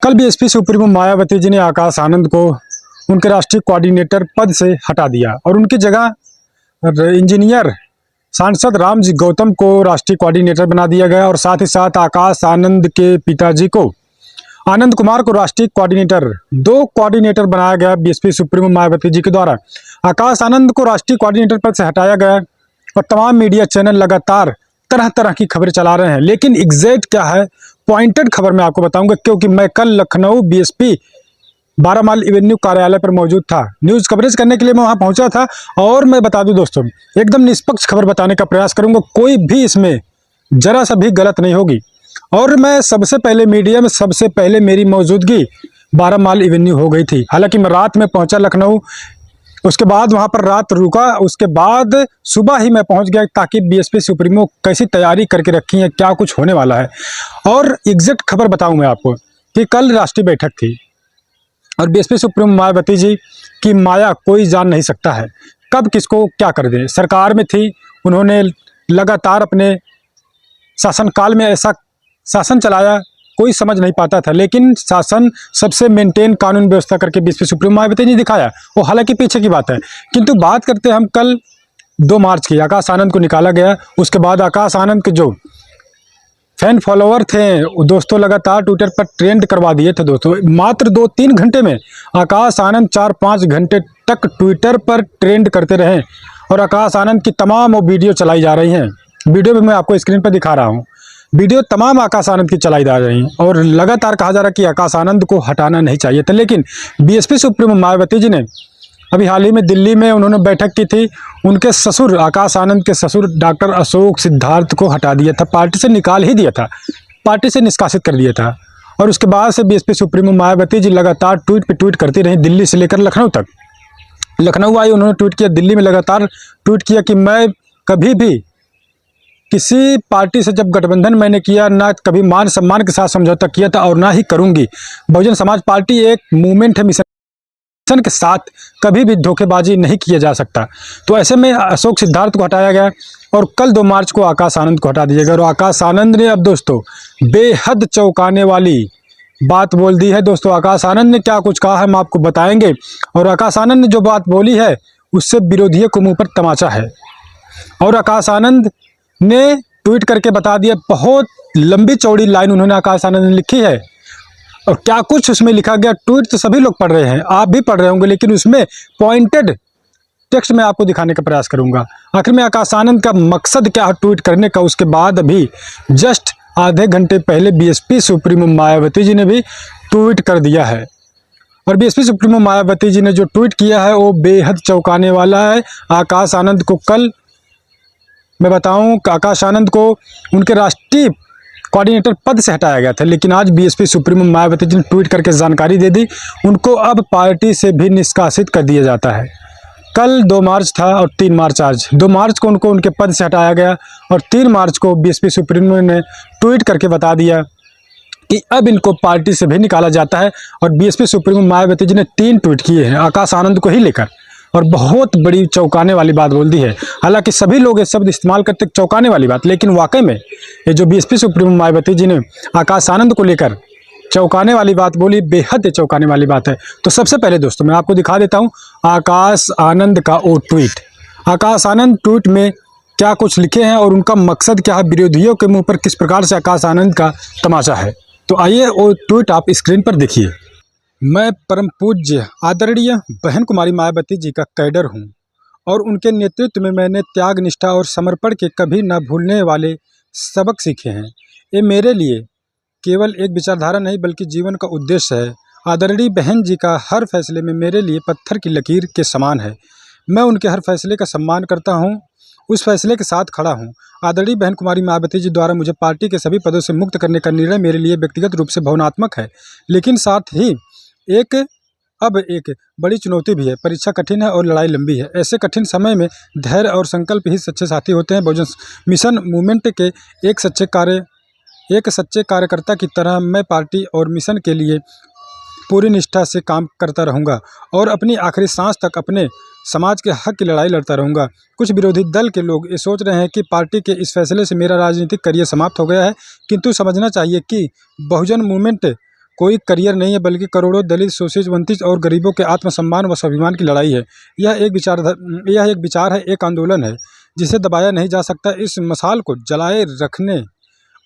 कल BSP supremo Mayawati ji ने आकाश आनंद को उनके राष्ट्रीय कोऑर्डिनेटर पद से हटा दिया और उनकी जगह इंजीनियर सांसद रामजी गौतम को राष्ट्रीय कोऑर्डिनेटर बना दिया गया और साथ ही साथ आकाश आनंद के पिताजी को आनंद कुमार को राष्ट्रीय कोऑर्डिनेटर, दो कोऑर्डिनेटर बनाया गया बीएसपी सुप्रीमो मायावती जी के द्वारा। आकाश आनंद को राष्ट्रीय कोऑर्डिनेटर पद से हटाया गया और तमाम मीडिया चैनल लगातार तरह तरह की खबरें चला रहे हैं, लेकिन एग्जैक्ट क्या है, पॉइंटेड खबर मैं आपको बताऊंगा, क्योंकि मैं कल लखनऊ बीएसपी 12 माइल एवेन्यू कार्यालय पर मौजूद था। न्यूज़ कवरेज करने के लिए मैं वहां पहुंचा था और मैं बता दूं दोस्तों, एकदम निष्पक्ष खबर बताने का प्रयास करूंगा, कोई भी इसमें जरा सा भी गलत नहीं होगी। और मैं सबसे पहले मीडिया में सबसे पहले मेरी मौजूदगी 12 माइल एवेन्यू हो गई थी। हालांकि मैं रात में पहुंचा लखनऊ, उसके बाद वहां पर रात रुका, उसके बाद सुबह ही मैं पहुंच गया ताकि बीएसपी सुप्रीमो कैसी तैयारी करके रखी है, क्या कुछ होने वाला है। और एग्जैक्ट खबर बताऊं मैं आपको कि कल राष्ट्रीय बैठक थी और बीएसपी सुप्रीमो मायावती जी की माया कोई जान नहीं सकता है, कब किसको क्या कर दे। सरकार में थी, उन्होंने लगातार अपने शासनकाल में ऐसा शासन चलाया, कोई समझ नहीं पाता था, लेकिन शासन सबसे मेंटेन कानून व्यवस्था करके बीएसपी सुप्रीमो मायावती ने दिखाया। वो हालांकि पीछे की बात है, किंतु बात करते हैं हम कल 2 मार्च की। आकाश आनंद को निकाला गया, उसके बाद आकाश आनंद के जो फैन फॉलोअर थे दोस्तों लगातार ट्विटर पर ट्रेंड करवा दिए थे दोस्तों। मात्र 2-3 घंटे में आकाश आनंद 4-5 घंटे तक ट्विटर पर ट्रेंड करते रहे और आकाश आनंद की तमाम वो वीडियो चलाई जा रही हैं। वीडियो भी मैं आपको स्क्रीन पर दिखा रहा हूँ, वीडियो तमाम आकाश आनंद की चलाई जा रही हैं और लगातार कहा जा रहा है कि आकाश आनंद को हटाना नहीं चाहिए था। लेकिन बीएसपी सुप्रीमो मायावती जी ने अभी हाल ही में दिल्ली में उन्होंने बैठक की थी, उनके ससुर आकाश आनंद के ससुर डॉक्टर अशोक सिद्धार्थ को हटा दिया था, पार्टी से निकाल ही दिया था, पार्टी से निष्कासित कर दिया था। और उसके बाद से बीएसपी सुप्रीमो मायावती जी लगातार ट्वीट पे ट्वीट करती रही, दिल्ली से लेकर लखनऊ तक। लखनऊ आई, उन्होंने ट्वीट किया, दिल्ली में लगातार ट्वीट किया कि मैं कभी भी किसी पार्टी से जब गठबंधन मैंने किया, ना कभी मान सम्मान के साथ समझौता किया था और ना ही करूंगी। बहुजन समाज पार्टी एक मूवमेंट है, मिशन के साथ कभी भी धोखेबाजी नहीं किया जा सकता। तो ऐसे में अशोक सिद्धार्थ को हटाया गया और कल 2 मार्च को आकाश आनंद को हटा दिया गया। और आकाश आनंद ने अब दोस्तों बेहद चौंकाने वाली बात बोल दी है दोस्तों। आकाश आनंद ने क्या कुछ कहा है हम आपको बताएंगे, और आकाश आनंद ने जो बात बोली है उससे विरोधियों को मुंह पर तमाचा है। और आकाश आनंद ने ट्वीट करके बता दिया, बहुत लंबी चौड़ी लाइन उन्होंने आकाश आनंद ने लिखी है और क्या कुछ उसमें लिखा गया, ट्वीट तो सभी लोग पढ़ रहे हैं, आप भी पढ़ रहे होंगे, लेकिन उसमें पॉइंटेड टेक्स्ट में आपको दिखाने का प्रयास करूंगा। आखिर में आकाश आनंद का मकसद क्या है ट्वीट करने का, उसके बाद अभी जस्ट आधे घंटे पहले बीएसपी सुप्रीमो मायावती जी ने भी ट्वीट कर दिया है। और बीएसपी सुप्रीमो मायावती जी ने जो ट्वीट किया है वो बेहद चौंकाने वाला है। आकाश आनंद को कल मैं बताऊं, आकाश आनंद को उनके राष्ट्रीय कोऑर्डिनेटर पद से हटाया गया था, लेकिन आज बीएसपी सुप्रीमो मायावती जी ने ट्वीट करके जानकारी दे दी, उनको अब पार्टी से भी निष्कासित कर दिया जाता है। कल 2 मार्च था और 3 मार्च आज। 2 मार्च को उनको उनके पद से हटाया गया और 3 मार्च को बीएसपी सुप्रीमो ने ट्वीट करके बता दिया कि अब इनको पार्टी से भी निकाला जाता है। और बीएसपी सुप्रीमो मायावती जी ने 3 ट्वीट किए हैं आकाश आनंद को ही लेकर और बहुत बड़ी चौंकाने वाली बात बोल दी है। हालांकि सभी लोग ये शब्द इस्तेमाल करते चौंकाने वाली बात, लेकिन वाकई में ये जो बीएसपी सुप्रीमो मायावती जी ने आकाश आनंद को लेकर चौंकाने वाली बात बोली, बेहद चौंकाने वाली बात है। तो सबसे पहले दोस्तों मैं आपको दिखा देता हूँ आकाश आनंद का वो ट्वीट। आकाश आनंद ट्वीट में क्या कुछ लिखे हैं और उनका मकसद क्या है, विरोधियों के मुँह पर किस प्रकार से आकाश आनंद का तमाचा है। तो आइए वो ट्वीट आप स्क्रीन पर देखिए। मैं परम पूज्य आदरणीय बहन कुमारी मायावती जी का कैडर हूँ और उनके नेतृत्व में मैंने त्याग, निष्ठा और समर्पण के कभी न भूलने वाले सबक सीखे हैं। ये मेरे लिए केवल एक विचारधारा नहीं बल्कि जीवन का उद्देश्य है। आदरणीय बहन जी का हर फैसले में मेरे लिए पत्थर की लकीर के समान है। मैं उनके हर फैसले का सम्मान करता हूँ, उस फैसले के साथ खड़ा हूँ। आदरणीय बहन कुमारी मायावती जी द्वारा मुझे पार्टी के सभी पदों से मुक्त करने का निर्णय मेरे लिए व्यक्तिगत रूप से भावनात्मक है, लेकिन साथ ही एक बड़ी चुनौती भी है। परीक्षा कठिन है और लड़ाई लंबी है। ऐसे कठिन समय में धैर्य और संकल्प ही सच्चे साथी होते हैं। बहुजन मिशन मूवमेंट के एक सच्चे कार्यकर्ता की तरह मैं पार्टी और मिशन के लिए पूरी निष्ठा से काम करता रहूंगा और अपनी आखिरी सांस तक अपने समाज के हक की लड़ाई लड़ता रहूंगा। कुछ विरोधी दल के लोग ये सोच रहे हैं कि पार्टी के इस फैसले से मेरा राजनीतिक करियर समाप्त हो गया है, किंतु समझना चाहिए कि बहुजन मूवमेंट कोई करियर नहीं है, बल्कि करोड़ों दलित, शोषित, वंचित और गरीबों के आत्मसम्मान व स्वाभिमान की लड़ाई है। यह एक विचार है, एक आंदोलन है, जिसे दबाया नहीं जा सकता। इस मशाल को जलाए रखने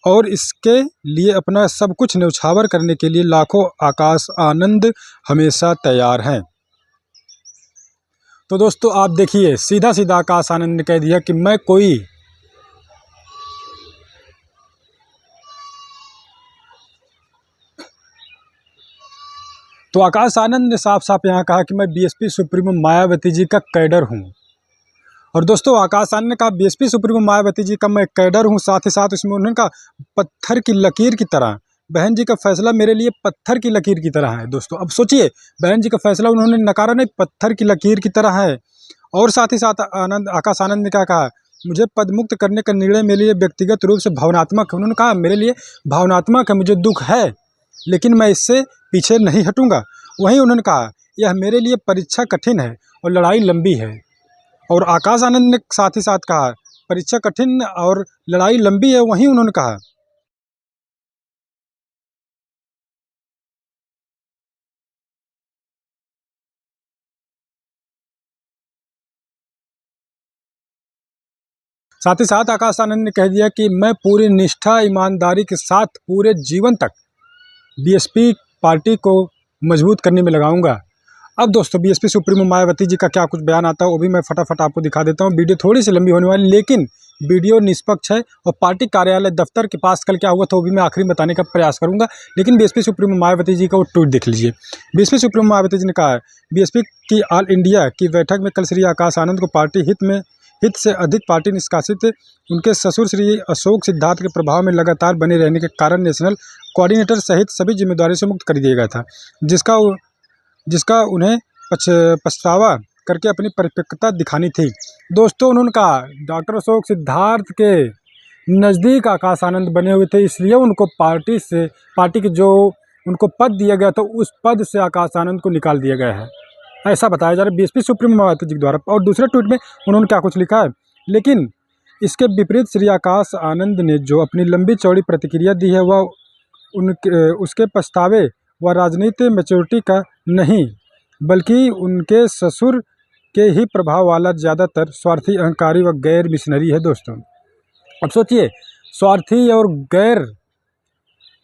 और इसके लिए अपना सब कुछ न्यौछावर करने के लिए लाखों आकाश आनंद हमेशा तैयार हैं। तो दोस्तों आप देखिए, सीधा सीधा आकाश आनंद ने कह दिया कि मैं कोई तो आकाश आनंद ने साफ साफ यहाँ कहा कि मैं बीएसपी सुप्रीमो मायावती जी का कैडर हूँ। और दोस्तों आकाश आनंद ने कहा बीएसपी सुप्रीमो मायावती जी का मैं कैडर हूँ, साथ ही साथ उसमें उन्होंने कहा पत्थर की लकीर की तरह बहन जी का फैसला मेरे लिए पत्थर की लकीर की तरह है। दोस्तों अब सोचिए, बहन जी का फैसला उन्होंने नकारा नहीं, पत्थर की लकीर की तरह है। और साथ ही साथ आकाश आनंद ने क्या कहा, मुझे पदमुक्त करने का निर्णय मेरे लिए व्यक्तिगत रूप से भावनात्मक है। उन्होंने कहा मेरे लिए भावनात्मक है, मुझे दुख है, लेकिन मैं इससे पीछे नहीं हटूंगा। वहीं उन्होंने कहा यह मेरे लिए परीक्षा कठिन है और लड़ाई लंबी है। और आकाश आनंद ने साथ ही साथ कहा परीक्षा कठिन और लड़ाई लंबी है। वहीं उन्होंने कहा साथ ही साथ आकाश आनंद ने कह दिया कि मैं पूरी निष्ठा ईमानदारी के साथ पूरे जीवन तक बीएसपी पार्टी को मजबूत करने में लगाऊंगा। अब दोस्तों बीएसपी सुप्रीमो मायावती जी का क्या कुछ बयान आता है वो भी मैं फटाफट आपको दिखा देता हूँ। वीडियो थोड़ी सी लंबी होने वाली, लेकिन वीडियो निष्पक्ष है और पार्टी कार्यालय दफ्तर के पास कल क्या हुआ था वो भी मैं आखिरी में बताने का प्रयास करूंगा। लेकिन बीएसपी सुप्रीमो मायावती जी का वो ट्वीट देख लीजिए। बीएसपी सुप्रीमो मायावती जी ने कहा है बीएसपी की ऑल इंडिया की बैठक में कल श्री आकाश आनंद को पार्टी हित से अधिक पार्टी निष्कासित उनके ससुर श्री अशोक सिद्धार्थ के प्रभाव में लगातार बने रहने के कारण नेशनल कोऑर्डिनेटर सहित सभी जिम्मेदारी से मुक्त कर दिया गया था, जिसका उन्हें पछतावा करके अपनी परिपक्वता दिखानी थी। दोस्तों उन्होंने कहा डॉक्टर अशोक सिद्धार्थ के नज़दीक आकाश आनंद बने हुए थे, इसलिए उनको पार्टी के जो उनको पद दिया गया था उस पद से आकाश आनंद को निकाल दिया गया है, ऐसा बताया जा रहा है बीएसपी सुप्रीमो मायावती जी द्वारा। और दूसरे ट्वीट में उन्होंने क्या कुछ लिखा है, लेकिन इसके विपरीत श्री आकाश आनंद ने जो अपनी लंबी चौड़ी प्रतिक्रिया दी है वह उसके पछतावे व राजनीतिक मैच्योरिटी का नहीं, बल्कि उनके ससुर के ही प्रभाव वाला ज़्यादातर स्वार्थी, अहंकारी व गैर मिशनरी है। दोस्तों अब सोचिए, स्वार्थी और गैर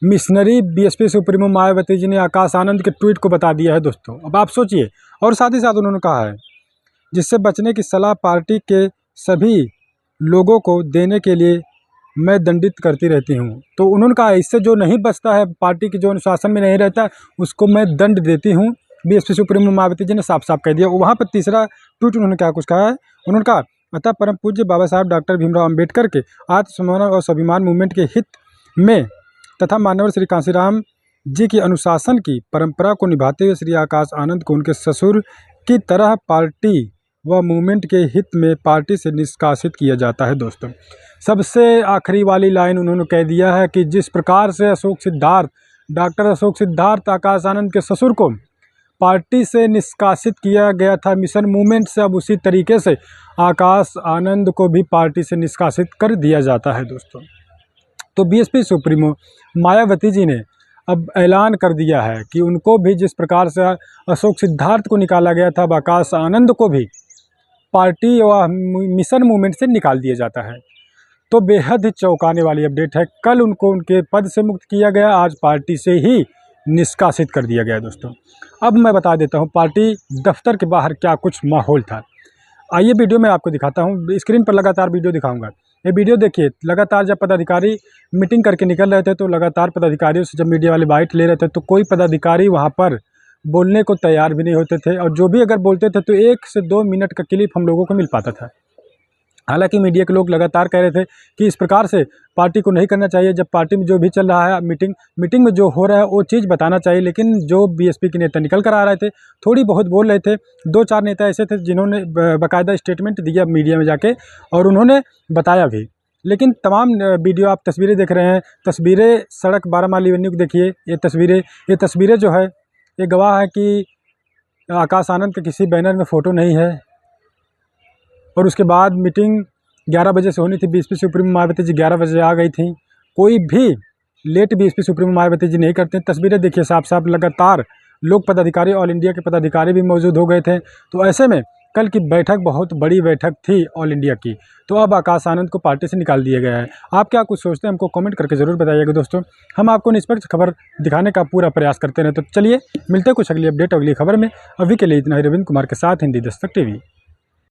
missionary BSP supremo Mayawati ji ने आकाश आनंद के ट्वीट को बता दिया है। दोस्तों अब आप सोचिए। और साथ ही साथ उन्होंने कहा है जिससे बचने की सलाह पार्टी के सभी लोगों को देने के लिए मैं दंडित करती रहती हूँ। तो उन्होंने कहा इससे जो नहीं बचता है, पार्टी के जो अनुशासन में नहीं रहता उसको मैं दंड देती हूँ। बीएसपी सुप्रीमो मायावती जी ने साफ साफ कह दिया। वहाँ पर तीसरा ट्वीट उन्होंने क्या कुछ कहा है, उन्होंने कहा अतः परम पूज्य बाबा साहब डॉक्टर भीमराव अम्बेडकर के आत्मसम्मान और स्वाभिमान मूवमेंट के हित में तथा मानवर श्री कांशीराम जी की अनुशासन की परंपरा को निभाते हुए श्री आकाश आनंद को उनके ससुर की तरह पार्टी व मूवमेंट के हित में पार्टी से निष्कासित किया जाता है। दोस्तों सबसे आखिरी वाली लाइन उन्होंने कह दिया है कि जिस प्रकार से डॉक्टर अशोक सिद्धार्थ आकाश आनंद के ससुर को पार्टी से निष्कासित किया गया था मिशन मूवमेंट से, अब उसी तरीके से आकाश आनंद को भी पार्टी से निष्कासित कर दिया जाता है। दोस्तों तो बीएसपी सुप्रीमो मायावती जी ने अब ऐलान कर दिया है कि उनको भी जिस प्रकार से अशोक सिद्धार्थ को निकाला गया था, आकाश आनंद को भी पार्टी व मिशन मूवमेंट से निकाल दिया जाता है। तो बेहद ही चौंकाने वाली अपडेट है। कल उनको उनके पद से मुक्त किया गया, आज पार्टी से ही निष्कासित कर दिया गया। दोस्तों अब मैं बता देता हूँ पार्टी दफ्तर के बाहर क्या कुछ माहौल था। आइए वीडियो में आपको दिखाता हूँ, स्क्रीन पर लगातार वीडियो दिखाऊंगा। ये वीडियो देखिए, लगातार जब पदाधिकारी मीटिंग करके निकल रहे थे तो लगातार पदाधिकारियों से जब मीडिया वाले बाइट ले रहे थे तो कोई पदाधिकारी वहाँ पर बोलने को तैयार भी नहीं होते थे, और जो भी अगर बोलते थे तो 1 से 2 मिनट का क्लिप हम लोगों को मिल पाता था। हालांकि मीडिया के लोग लगातार कह रहे थे कि इस प्रकार से पार्टी को नहीं करना चाहिए, जब पार्टी में जो भी चल रहा है मीटिंग में जो हो रहा है वो चीज़ बताना चाहिए। लेकिन जो बीएसपी के नेता निकल कर आ रहे थे, थोड़ी बहुत बोल रहे थे। 2-4 नेता ऐसे थे जिन्होंने बाकायदा स्टेटमेंट दिया मीडिया में जाके, और उन्होंने बताया भी। लेकिन तमाम वीडियो आप तस्वीरें देख रहे हैं, तस्वीरें सड़क 12 माइल एवेन्यू की देखिए। ये तस्वीरें जो है ये गवाह है कि आकाश आनंद के किसी बैनर में फ़ोटो नहीं है। और उसके बाद मीटिंग 11 बजे से होनी थी, बीएसपी सुप्रीमो मायावती जी 11 बजे आ गई थी। कोई भी late BSP supremo Mayawati ji नहीं करते। तस्वीरें देखिए साफ साफ, लगातार लोग पदाधिकारी, ऑल इंडिया के पदाधिकारी भी मौजूद हो गए थे। तो ऐसे में कल की बैठक बहुत बड़ी बैठक थी ऑल इंडिया की। तो अब आकाश आनंद को पार्टी से निकाल दिया गया है। आप क्या कुछ सोचते हैं हमको कमेंट करके ज़रूर बताइएगा दोस्तों। हम आपको निष्पक्ष खबर दिखाने का पूरा प्रयास करते रहे। तो चलिए मिलते हैं कुछ अगली अपडेट अगली खबर में। अभी के लिए इतना ही। रविंद्र कुमार के साथ हिंदी दस्तक टीवी।